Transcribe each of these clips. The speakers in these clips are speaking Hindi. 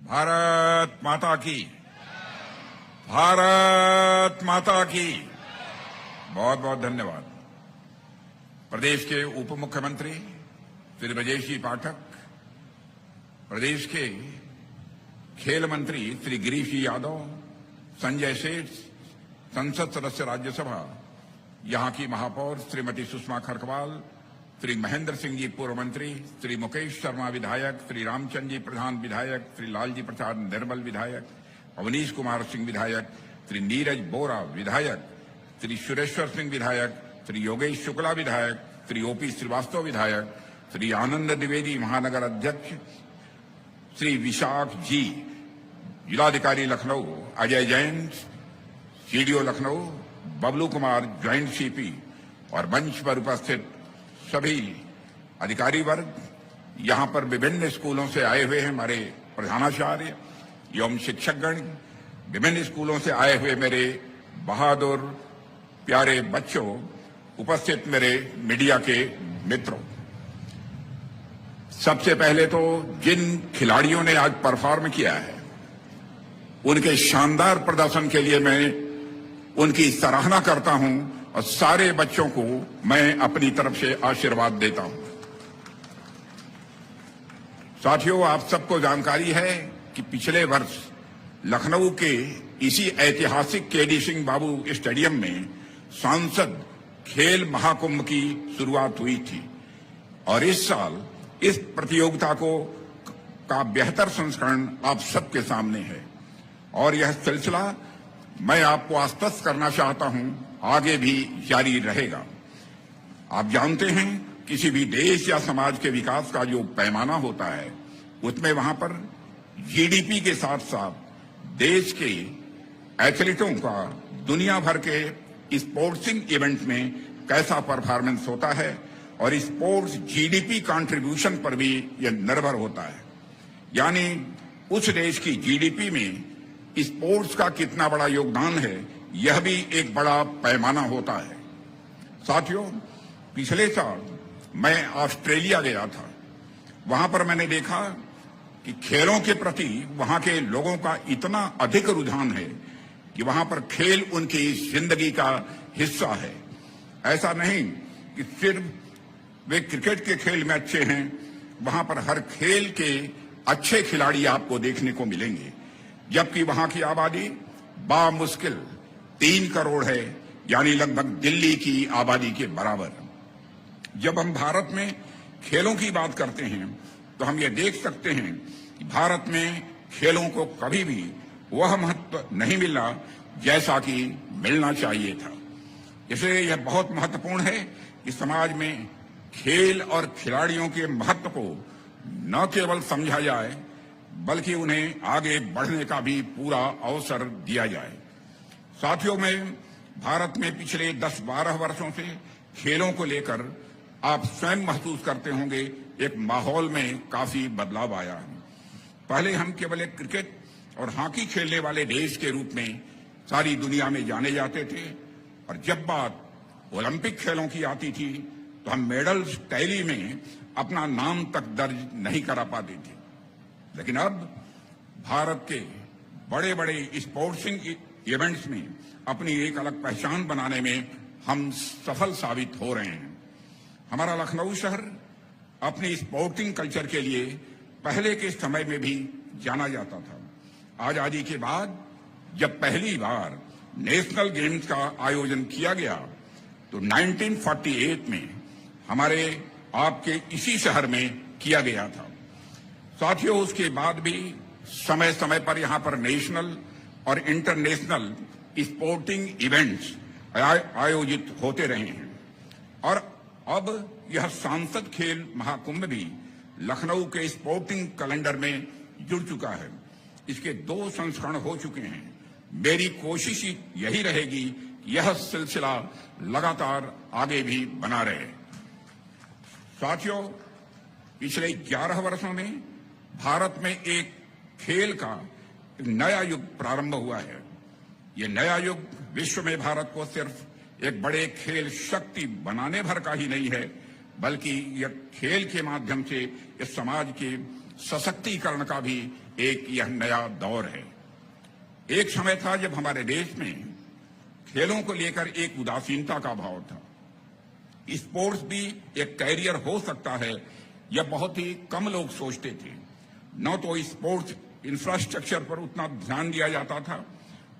भारत माता की, भारत माता की। बहुत बहुत धन्यवाद। प्रदेश के उप मुख्यमंत्री श्री ब्रजेश जी पाठक, प्रदेश के खेल मंत्री श्री गिरीश जी यादव, संजय सेठ, संसद सदस्य राज्यसभा, यहां की महापौर श्रीमती सुषमा खरकवाल, श्री महेंद्र सिंह जी पूर्व मंत्री, श्री मुकेश शर्मा विधायक, श्री रामचंद्र जी प्रधान विधायक, श्री लालजी प्रसाद निर्मल विधायक, अवनीश कुमार सिंह विधायक, श्री नीरज बोरा विधायक, श्री सुरेश्वर सिंह विधायक, श्री योगेश शुक्ला विधायक, श्री ओपी श्रीवास्तव विधायक, श्री आनंद द्विवेदी महानगर अध्यक्ष, श्री विशाख जी जिलाधिकारी Lucknow, Ajay Jain CDO Lucknow, Bablu Kumar joint CP और मंच पर उपस्थित सभी अधिकारी वर्ग, यहां पर विभिन्न स्कूलों से आए हुए हैं हमारे प्रधानाचार्य एवं शिक्षकगण, विभिन्न स्कूलों से आए हुए मेरे बहादुर प्यारे बच्चों, उपस्थित मेरे मीडिया के मित्रों। सबसे पहले तो जिन खिलाड़ियों ने आज परफॉर्म किया है उनके शानदार प्रदर्शन के लिए मैं उनकी सराहना करता हूं और सारे बच्चों को मैं अपनी तरफ से आशीर्वाद देता हूं। साथियों, आप सबको जानकारी है कि पिछले वर्ष लखनऊ के इसी ऐतिहासिक केडी सिंह बाबू स्टेडियम में सांसद खेल महाकुंभ की शुरुआत हुई थी और इस साल इस प्रतियोगिता का बेहतर संस्करण आप सबके सामने है और यह सिलसिला मैं आपको आश्वस्त करना चाहता हूं आगे भी जारी रहेगा। आप जानते हैं किसी भी देश या समाज के विकास का जो पैमाना होता है उसमें वहां पर जीडीपी के साथ साथ देश के एथलीटों का दुनिया भर के स्पोर्ट्सिंग इवेंट में कैसा परफॉर्मेंस होता है और स्पोर्ट्स जीडीपी कंट्रीब्यूशन पर भी यह निर्भर होता है। यानी उस देश की जीडीपी में स्पोर्ट्स का कितना बड़ा योगदान है यह भी एक बड़ा पैमाना होता है। साथियों, पिछले साल मैं ऑस्ट्रेलिया गया था। वहां पर मैंने देखा कि खेलों के प्रति वहां के लोगों का इतना अधिक रुझान है कि वहां पर खेल उनकी जिंदगी का हिस्सा है। ऐसा नहीं कि सिर्फ वे क्रिकेट के खेल में अच्छे हैं, वहां पर हर खेल के अच्छे खिलाड़ी आपको देखने को मिलेंगे, जबकि वहां की आबादी बामुश्किल 3 करोड़ है, यानी लगभग दिल्ली की आबादी के बराबर। जब हम भारत में खेलों की बात करते हैं तो हम ये देख सकते हैं कि भारत में खेलों को कभी भी वह महत्व नहीं मिला जैसा कि मिलना चाहिए था। इसलिए यह बहुत महत्वपूर्ण है कि समाज में खेल और खिलाड़ियों के महत्व को न केवल समझा जाए बल्कि उन्हें आगे बढ़ने का भी पूरा अवसर दिया जाए। साथियों, में भारत में पिछले 10-12 वर्षों से खेलों को लेकर आप स्वयं महसूस करते होंगे एक माहौल में काफी बदलाव आया है। पहले हम केवल एक क्रिकेट और हॉकी खेलने वाले देश के रूप में सारी दुनिया में जाने जाते थे और जब बात ओलंपिक खेलों की आती थी तो हम मेडल्स टैली में अपना नाम तक दर्ज नहीं करा पाते थे। लेकिन अब भारत के बड़े बड़े स्पोर्ट्सिंग इवेंट्स में अपनी एक अलग पहचान बनाने में हम सफल साबित हो रहे हैं। हमारा लखनऊ शहर अपनी स्पोर्टिंग कल्चर के लिए पहले के समय में भी जाना जाता था। आजादी के बाद जब पहली बार नेशनल गेम्स का आयोजन किया गया तो 1948 में हमारे आपके इसी शहर में किया गया था। साथियों, उसके बाद भी समय समय पर यहां पर नेशनल और इंटरनेशनल स्पोर्टिंग इवेंट्स आयोजित होते रहे हैं और अब यह सांसद खेल महाकुंभ भी लखनऊ के स्पोर्टिंग कैलेंडर में जुड़ चुका है। इसके 2 संस्करण हो चुके हैं। मेरी कोशिश यही रहेगी कि यह सिलसिला लगातार आगे भी बना रहे। साथियों, पिछले 11 वर्षों में भारत में एक खेल का नया युग प्रारंभ हुआ है। ये नया युग विश्व में भारत को सिर्फ एक बड़े खेल शक्ति बनाने भर का ही नहीं है, बल्कि यह खेल के माध्यम से इस समाज के सशक्तिकरण का भी एक यह नया दौर है। एक समय था जब हमारे देश में खेलों को लेकर एक उदासीनता का भाव था। स्पोर्ट्स भी एक कैरियर हो सकता है, यह बहुत ही कम लोग सोचते थे। न तो स्पोर्ट्स इंफ्रास्ट्रक्चर पर उतना ध्यान दिया जाता था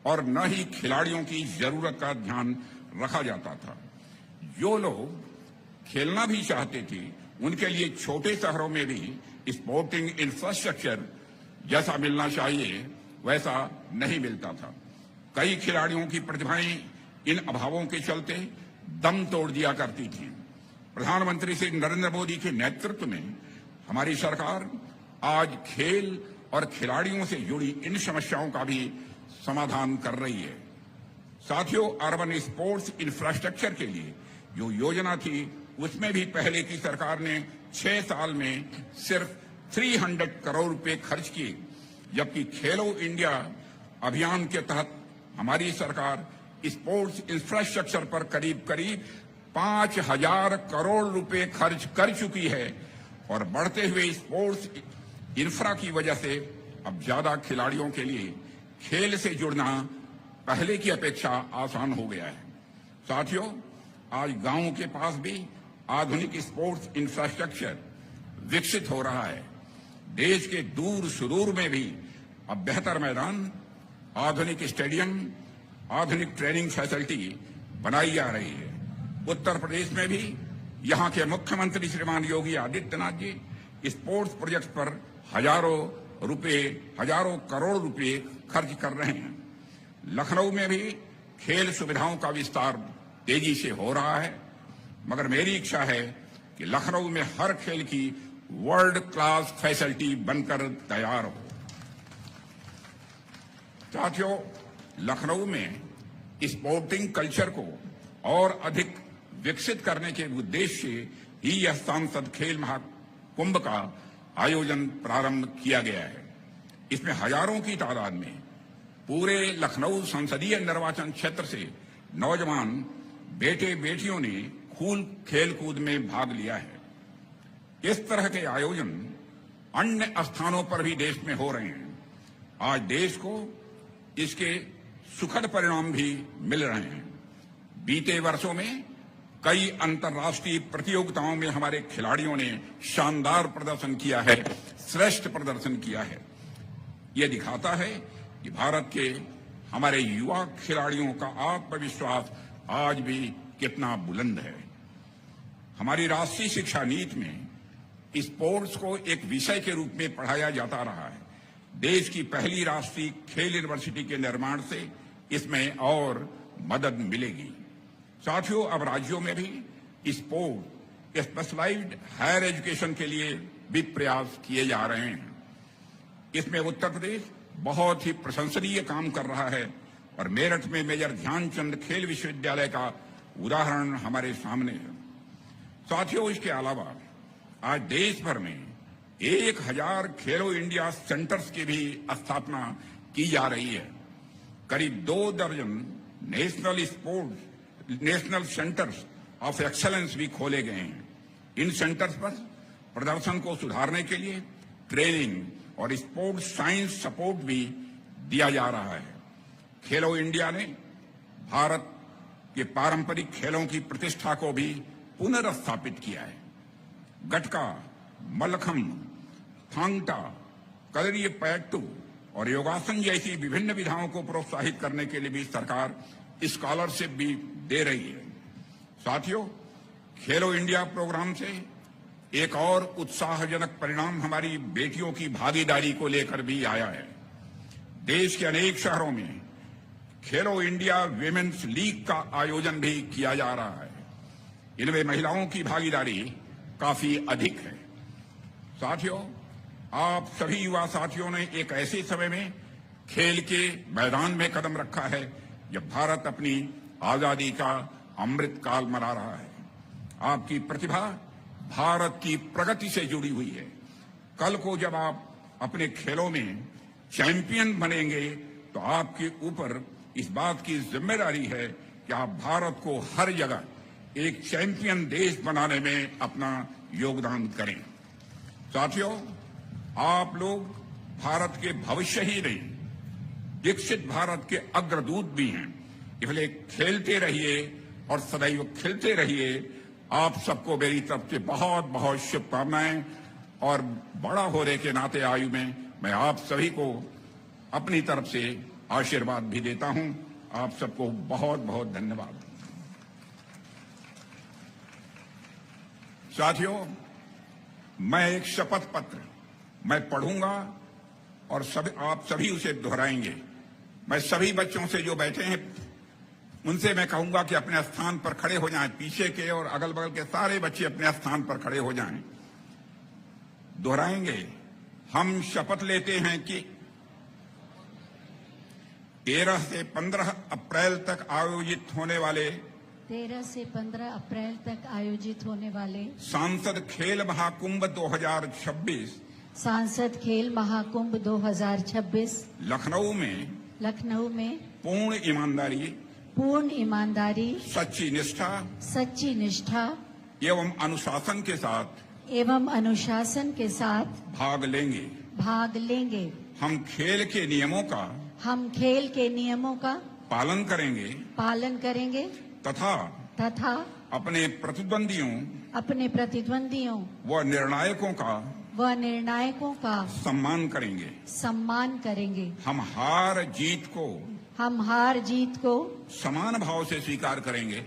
और न ही खिलाड़ियों की जरूरत का ध्यान रखा जाता था। जो लोग खेलना भी चाहते थे, उनके लिए छोटे शहरों में भी स्पोर्टिंग इंफ्रास्ट्रक्चर जैसा मिलना चाहिए वैसा नहीं मिलता था। कई खिलाड़ियों की प्रतिभाएं इन अभावों के चलते दम तोड़ दिया करती थी। प्रधानमंत्री श्री नरेंद्र मोदी के नेतृत्व में हमारी सरकार आज खेल और खिलाड़ियों से जुड़ी इन समस्याओं का भी समाधान कर रही है। साथियों, अर्बन स्पोर्ट्स इंफ्रास्ट्रक्चर के लिए जो योजना थी, उसमें भी पहले की सरकार ने 6 साल में सिर्फ 300 करोड़ रुपए खर्च किए, जबकि खेलो इंडिया अभियान के तहत हमारी सरकार स्पोर्ट्स इंफ्रास्ट्रक्चर पर करीब 5,000 करोड़ रुपए खर्च कर चुकी है और बढ़ते हुए स्पोर्ट्स इंफ्रा की वजह से अब ज्यादा खिलाड़ियों के लिए खेल से जुड़ना पहले की अपेक्षा आसान हो गया है। साथियों, आज गांवों के पास भी आधुनिक स्पोर्ट्स इंफ्रास्ट्रक्चर विकसित हो रहा है। देश के दूर सुदूर में भी अब बेहतर मैदान, आधुनिक स्टेडियम, आधुनिक ट्रेनिंग फैसिलिटी बनाई जा रही है। उत्तर प्रदेश में भी यहां के मुख्यमंत्री श्रीमान योगी आदित्यनाथ जी स्पोर्ट्स प्रोजेक्ट पर हजारों करोड़ रुपए खर्च कर रहे हैं। लखनऊ में भी खेल सुविधाओं का विस्तार तेजी से हो रहा है, मगर मेरी इच्छा है कि लखनऊ में हर खेल की वर्ल्ड क्लास फैसिलिटी बनकर तैयार हो। साथियों, लखनऊ में स्पोर्टिंग कल्चर को और अधिक विकसित करने के उद्देश्य से ही यह सांसद खेल महाकुंभ का आयोजन प्रारंभ किया गया है। इसमें हजारों की तादाद में पूरे लखनऊ संसदीय निर्वाचन क्षेत्र से नौजवान बेटे बेटियों ने खेल कूद में भाग लिया है। इस तरह के आयोजन अन्य स्थानों पर भी देश में हो रहे हैं। आज देश को इसके सुखद परिणाम भी मिल रहे हैं। बीते वर्षों में कई अंतर्राष्ट्रीय प्रतियोगिताओं में हमारे खिलाड़ियों ने शानदार प्रदर्शन किया है, श्रेष्ठ प्रदर्शन किया है। यह दिखाता है कि भारत के हमारे युवा खिलाड़ियों का आत्मविश्वास आज भी कितना बुलंद है। हमारी राष्ट्रीय शिक्षा नीति में स्पोर्ट्स को एक विषय के रूप में पढ़ाया जाता रहा है। देश की पहली राष्ट्रीय खेल यूनिवर्सिटी के निर्माण से इसमें और मदद मिलेगी। साथियों, अब राज्यों में भी स्पोर्ट स्पेशलाइज्ड हायर एजुकेशन के लिए भी प्रयास किए जा रहे हैं। इसमें उत्तर प्रदेश बहुत ही प्रशंसनीय काम कर रहा है और मेरठ में मेजर ध्यानचंद खेल विश्वविद्यालय का उदाहरण हमारे सामने है। साथियों, इसके अलावा आज देश भर में 1000 खेलो इंडिया सेंटर्स की भी स्थापना की जा रही है। करीब 2 दर्जन नेशनल सेंटर्स ऑफ एक्सेलेंस भी खोले गए हैं। इन सेंटर्स पर प्रदर्शन को सुधारने के लिए ट्रेनिंग और स्पोर्ट्स साइंस सपोर्ट भी दिया जा रहा है। खेलो इंडिया ने भारत के पारंपरिक खेलों की प्रतिष्ठा को भी पुनर्स्थापित किया है। गटका, मल्लखंब, थांग टा, कलरीपयट्टू और योगासन जैसी विभिन्न विधाओं को प्रोत्साहित करने के लिए भी सरकार स्कॉलरशिप भी दे रही है। साथियों, खेलो इंडिया प्रोग्राम से एक और उत्साहजनक परिणाम हमारी बेटियों की भागीदारी को लेकर भी आया है। देश के अनेक शहरों में खेलो इंडिया विमेन्स लीग का आयोजन भी किया जा रहा है। इनमें महिलाओं की भागीदारी काफी अधिक है। साथियों, आप सभी युवा साथियों ने एक ऐसे समय में खेल के मैदान में कदम रखा है जब भारत अपनी आजादी का अमृत काल मना रहा है। आपकी प्रतिभा भारत की प्रगति से जुड़ी हुई है। कल को जब आप अपने खेलों में चैंपियन बनेंगे तो आपके ऊपर इस बात की जिम्मेदारी है कि आप भारत को हर जगह एक चैंपियन देश बनाने में अपना योगदान करें। साथियों, आप लोग भारत के भविष्य ही नहीं, विकसित भारत के अग्रदूत भी हैं। इसलिए खेलते रहिए और सदैव खिलते रहिए। आप सबको मेरी तरफ से बहुत बहुत शुभकामनाएं। और बड़ा होने के नाते आयु में मैं आप सभी को अपनी तरफ से आशीर्वाद भी देता हूं। आप सबको बहुत बहुत धन्यवाद। साथियों, मैं एक शपथ पत्र मैं पढ़ूंगा और आप सभी उसे दोहराएंगे। मैं सभी बच्चों से जो बैठे हैं उनसे मैं कहूंगा कि अपने स्थान पर खड़े हो जाएं। पीछे के और अगल बगल के सारे बच्चे अपने स्थान पर खड़े हो जाएं। दोहराएंगे। हम शपथ लेते हैं कि 13 से 15 अप्रैल तक आयोजित होने वाले 13 से 15 अप्रैल तक आयोजित होने वाले सांसद खेल महाकुंभ 2026 सांसद खेल महाकुंभ 2026 लखनऊ में पूर्ण ईमानदारी, सच्ची निष्ठा एवं अनुशासन के साथ भाग लेंगे। हम खेल के नियमों का पालन करेंगे तथा अपने प्रतिद्वंदियों व निर्णायकों का सम्मान करेंगे। हम हार जीत को समान भाव से स्वीकार करेंगे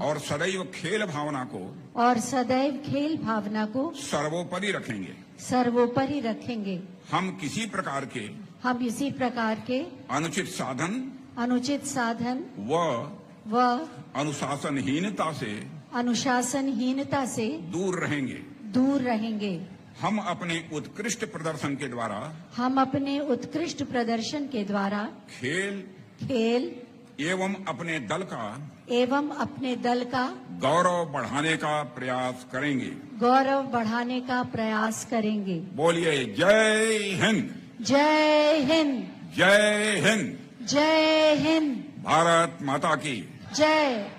और सदैव खेल भावना को सर्वोपरि रखेंगे। हम किसी प्रकार के अनुचित साधन व अनुशासनहीनता से दूर रहेंगे। हम अपने उत्कृष्ट प्रदर्शन के द्वारा खेल एवं अपने दल का गौरव बढ़ाने का प्रयास करेंगे। बोलिए जय हिंद। जय हिंद। जय हिंद। जय हिंद। भारत माता की जय।